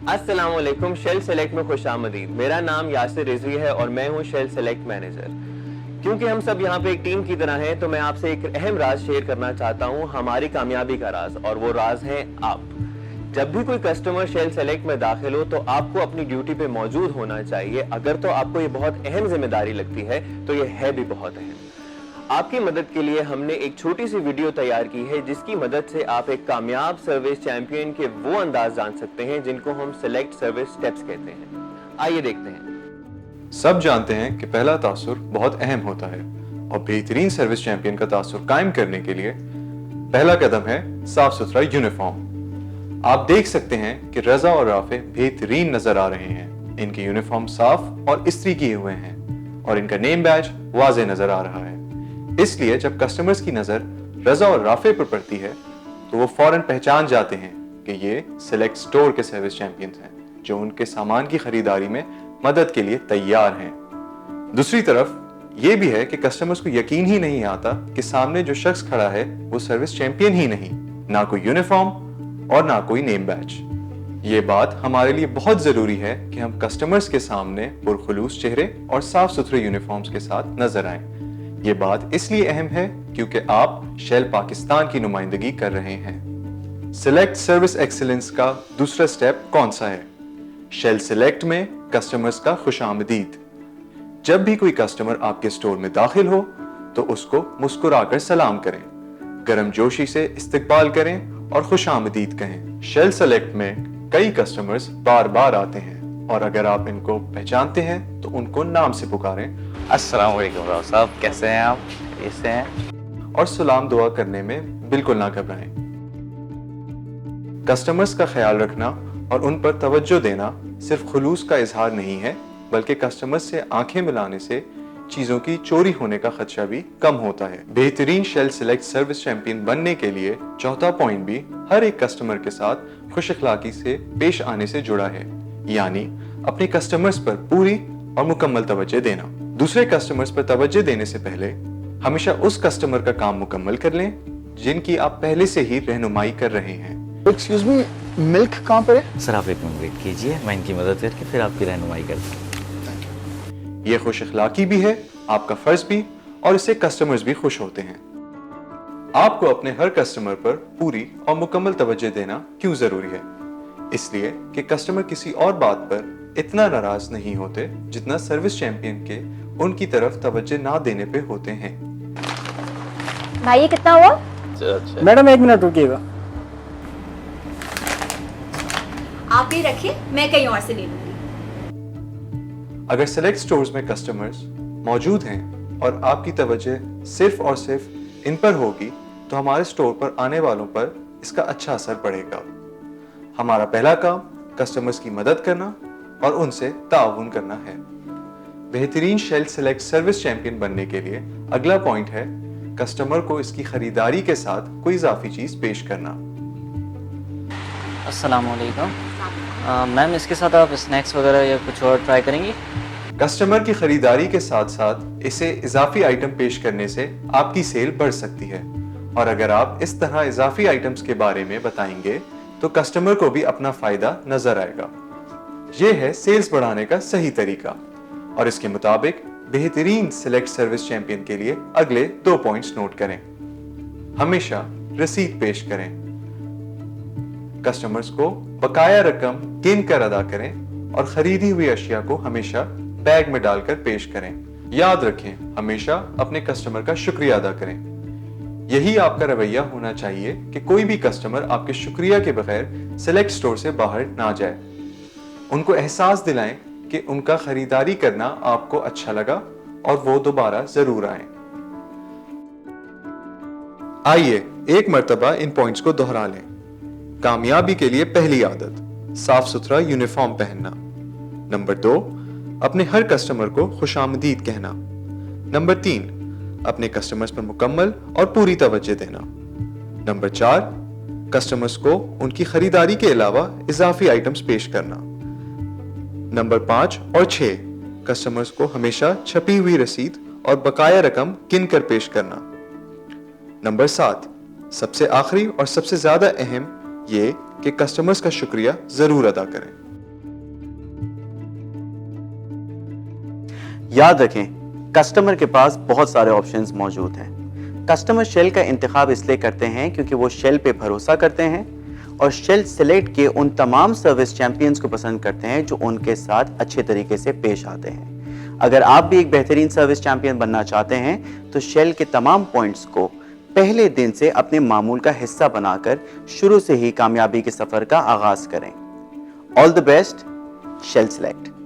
अस्सलाम वालेकुम। Shell select में खुश आमदीद। मेरा नाम यासिर रिजवी है और मैं हूँ शेल सेलेक्ट मैनेजर। क्योंकि हम सब यहाँ पे एक टीम की तरह हैं, तो मैं आपसे एक अहम राज शेयर करना चाहता हूँ, हमारी कामयाबी का राज, और वो राज है आप। जब भी कोई कस्टमर शेल सेलेक्ट में दाखिल हो तो आपको अपनी ड्यूटी पे मौजूद होना चाहिए। अगर तो आपको ये बहुत अहम जिम्मेदारी लगती है तो ये है भी बहुत अहम। आपकी मदद के लिए हमने एक छोटी सी वीडियो तैयार की है, जिसकी मदद से आप एक कामयाब सर्विस चैंपियन के वो अंदाज जान सकते हैं जिनको हम सेलेक्ट सर्विस स्टेप्स कहते हैं। आइए देखते हैं। सब जानते हैं कि पहला तासुर बहुत अहम होता है और बेहतरीन सर्विस चैंपियन का तासुर कायम करने के लिए पहला कदम है साफ सुथरा यूनिफॉर्म। आप देख सकते हैं कि रजा और राफे बेहतरीन नजर आ रहे हैं। इनके यूनिफॉर्म साफ और इस्त्री किए हुए हैं और इनका नेम बैज वाज़ेह नजर आ रहा है। इसलिए जब कस्टमर्स की नजर रजा और राफे पर पड़ती है तो वो फौरन पहचान जाते हैं कि ये सिलेक्ट स्टोर के सर्विस चैंपियंस हैं, जो उनके सामान की खरीदारी में मदद के लिए तैयार हैं। दूसरी तरफ ये भी है कि कस्टमर्स को यकीन ही नहीं आता कि सामने जो शख्स खड़ा है वो सर्विस चैंपियन ही नहीं, ना कोई यूनिफॉर्म और ना कोई नेम बैज। ये बात हमारे लिए बहुत जरूरी है कि हम कस्टमर्स के सामने पुरखुलूस चेहरे और साफ सुथरे यूनिफॉर्म्स के साथ नजर आएं। ये बात इसलिए अहम है क्योंकि आप शेल पाकिस्तान की नुमाइंदगी कर रहे हैं। सिलेक्ट सर्विस एक्सीलेंस का दूसरा स्टेप कौन सा है? शेल सिलेक्ट में कस्टमर्स का खुशामदीद। जब भी कोई कस्टमर आपके स्टोर में दाखिल हो तो उसको मुस्कुराकर सलाम करें, गर्मजोशी से इस्तकबाल करें और खुशामदीद कहें। शेल सेलेक्ट में कई कस्टमर्स बार बार आते हैं और अगर आप इनको पहचानते हैं तो उनको नाम से पुकारें। अस्सलाम वालेकुम राव साहब, कैसे हैं आप? कैसे हैं? और सलाम दुआ करने में बिल्कुल ना घबराएं। कस्टमर्स का ख्याल रखना और उन पर तवज्जो देना सिर्फ खुलूस का इजहार नहीं है, बल्कि कस्टमर्स से आंखें मिलाने से चीजों की चोरी होने का खदशा भी कम होता है। बेहतरीन शेल सिलेक्ट सर्विस चैंपियन बनने के लिए चौथा पॉइंट भी हर एक कस्टमर के साथ खुश अखलाकी से पेश आने से जुड़ा है, यानी अपने कस्टमर्स पर पूरी और मुकम्मल तवज्जो देना। दूसरे कस्टमर्स पर तवज्जो देने से पहले हमेशा उस कस्टमर का काम मुकम्मल कर लें जिनकी आप पहले से ही रहनुमाई कर रहे हैं। एक्सक्यूज मी, मिल्क कहाँ पर है? सर आप एक मिनट वेट कीजिए, मैं इनकी मदद करके फिर आपकी रहनुमाई करता हूँ। ये खुश अखलाकी भी है, आपका फर्ज भी, और इससे कस्टमर्स भी खुश होते हैं। आपको अपने हर कस्टमर पर पूरी और मुकम्मल तवज्जो देना क्यों जरूरी है? इसलिए कि कस्टमर किसी और बात पर इतना नाराज नहीं होते जितना सर्विस चैंपियन के उनकी तरफ तवज्जो ना देने पे होते हैं। भाई ये कितना हुआ? अच्छा मैडम एक मिनट रुकिएगा। आप ये रखिए, मैं कहीं और से ले लूंगी। अगर सेलेक्ट स्टोर्स में कस्टमर्स मौजूद हैं और आपकी तवज्जो सिर्फ और सिर्फ इन पर होगी तो हमारे स्टोर पर आने वालों पर इसका अच्छा असर पड़ेगा। हमारा पहला काम कस्टमर्स की मदद करना और उनसे ताउन करना है। बेहतरीन शेल सेलेक्ट सर्विस चैंपियन बनने के लिए अगला पॉइंट है कस्टमर को इसकी खरीदारी के साथ कोई इजाफी चीज पेश करना। अस्सलाम वालेकुम मैम, इसके साथ आप स्नैक्स वगैरह या कुछ और ट्राई करेंगी? कस्टमर की खरीदारी के साथ साथ इसे इजाफी आइटम पेश करने से आपकी सेल बढ़ सकती है, और अगर आप इस तरह इजाफी आइटम्स के बारे में बताएंगे तो कस्टमर को भी अपना फायदा नजर आएगा। ये है सेल्स बढ़ाने का सही तरीका, और इसके मुताबिक बेहतरीन सिलेक्ट सर्विस चैंपियन के लिए अगले 2 पॉइंट्स नोट करें। हमेशा रसीद पेश करें। कस्टमर्स को बकाया रकम गिन कर अदा करें और खरीदी हुई अशिया को हमेशा बैग में डालकर पेश करें। याद रखें, हमेशा अपने कस्टमर का शुक्रिया अदा करें। यही आपका रवैया होना चाहिए कि कोई भी कस्टमर आपके शुक्रिया के बगैर सिलेक्ट स्टोर से बाहर ना जाए। उनको एहसास दिलाएं कि उनका खरीदारी करना आपको अच्छा लगा और वो दोबारा जरूर आए। आइए एक मर्तबा इन पॉइंट्स को दोहरा लें। कामयाबी के लिए पहली आदत, साफ सुथरा यूनिफॉर्म पहनना। नंबर 2, अपने हर कस्टमर को खुशामदीद कहना। नंबर 3, अपने कस्टमर्स पर मुकम्मल और पूरी तवज्जो देना। नंबर 4, कस्टमर्स को उनकी खरीदारी के अलावा इजाफी आइटम्स पेश करना। नंबर 5 और 6, कस्टमर्स को हमेशा छपी हुई रसीद और बकाया रकम गिन कर पेश करना। नंबर 7, सबसे आखिरी और सबसे ज्यादा अहम ये कि कस्टमर्स का शुक्रिया जरूर अदा करें। याद रखें, कस्टमर के पास बहुत सारे ऑप्शंस मौजूद हैं। कस्टमर शेल का इंतखाब इसलिए करते हैं क्योंकि वो शेल पे भरोसा करते हैं और शेल सेलेक्ट के उन तमाम सर्विस चैंपियंस को पसंद करते हैं जो उनके साथ अच्छे तरीके से पेश आते हैं। अगर आप भी एक बेहतरीन सर्विस चैंपियन बनना चाहते हैं तो शेल के तमाम पॉइंट्स को पहले दिन से अपने मामूल का हिस्सा बनाकर शुरू से ही कामयाबी के सफर का आगाज करें। ऑल द बेस्ट, शेल सेलेक्ट।